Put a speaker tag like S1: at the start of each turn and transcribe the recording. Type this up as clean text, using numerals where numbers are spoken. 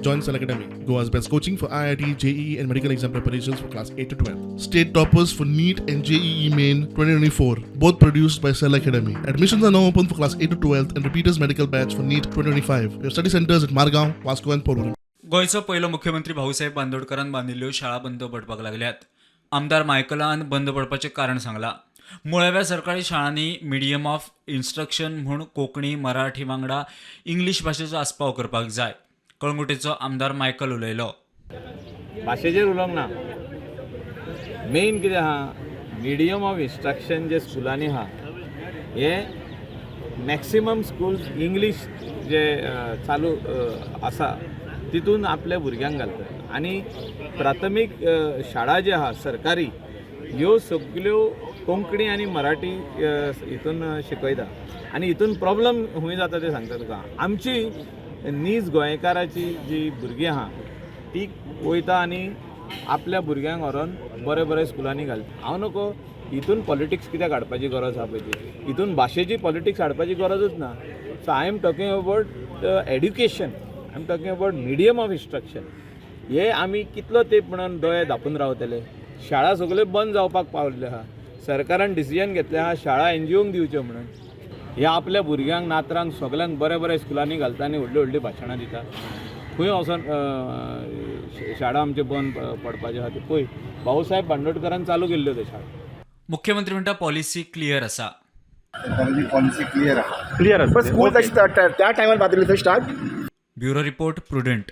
S1: Join Cell Academy, Goa's best coaching for IIT, JEE and medical exam preparations for class 8 to 12. State toppers for NEET and JEE Main 2024, both produced by Cell Academy. Admissions are now open for class 8 to 12th and repeaters medical batch for NEET 2025. We have study centers at Margaon, Vasco and Porvorim.
S2: गोंयचो पयलो मुख्यमंत्री भाऊसाहेब बांदोडकरान बांदिल्ल्यो शाळा बंद पडपाक लागल्यात. आमदार मायकलान बंद पडपाचें कारण सांगलां. मुळाव्या सरकारी शाळांनी मिडियम ऑफ इन्स्ट्रक्शन म्हूण कोंकणी मराठी वांगडा इंग्लीश भाशेचो आस्पाव करपाक जाय. कळंगुटेचो आमदार मायकल उलयलो.
S3: भाशेचेर उलोवंक ना. मेन कितें आहा, मिडियम ऑफ इन्स्ट्रक्शन जे स्कुलांनी आहा हे मॅक्सिमम स्कूल्स इंग्लीश जे चालू आसा तितून आपल्या भुरग्यांक घालतात आनी प्राथमीक शाळा जे आहा सरकारी ह्यो सगल्यो कोंकणी आनी मराठी हितून शिकयता आनी हितून प्रॉब्लम खंय जाता तें सांगता तुका. आमची नीज गोंयकाराची जी भुरगीं आहा ती वयता आनी आपल्या भुरग्यांक व्हरोन बरे बरे स्कुलांनी घालता. हांव नको हितून पॉलिटिक्स कित्याक हाडपाची गरज आहा पळय ती, हितून भाशेची पॉलिटिक्स हाडपाची गरजूच ना. So I am talking about education, I am talking about medium of instruction. हे आमी कितलो तेंप म्हणून दोळे धांपून रावतले. शाळा सगल्यो बंद जावपाक पावल्ल्यो आहा. सरकारान डिसिजन घेतलें आहा शाळा एनजीओंक दिवच्यो म्हणून. हे आपल्या भुरग्यांक नातरांक सगल्यांक बऱ्या बऱ्या स्कुलांनी घालता आनी व्हडलीं व्हडलीं भाशणां दिता. खंय वचोन शाळा आमचे बंद पडपाच्यो आहा त्यो पळय भाऊसाहेब बांदोडकरान चालू केल्ल्यो त्यो शाळा.
S2: मुख्यमंत्री म्हणटा पॉलिसी क्लियर आसा.
S4: पॉलिसी क्लियर आसा. पण स्कूल त्या टायमार बांदिल्ली थंय स्टार्ट.
S2: Bureau report prudent.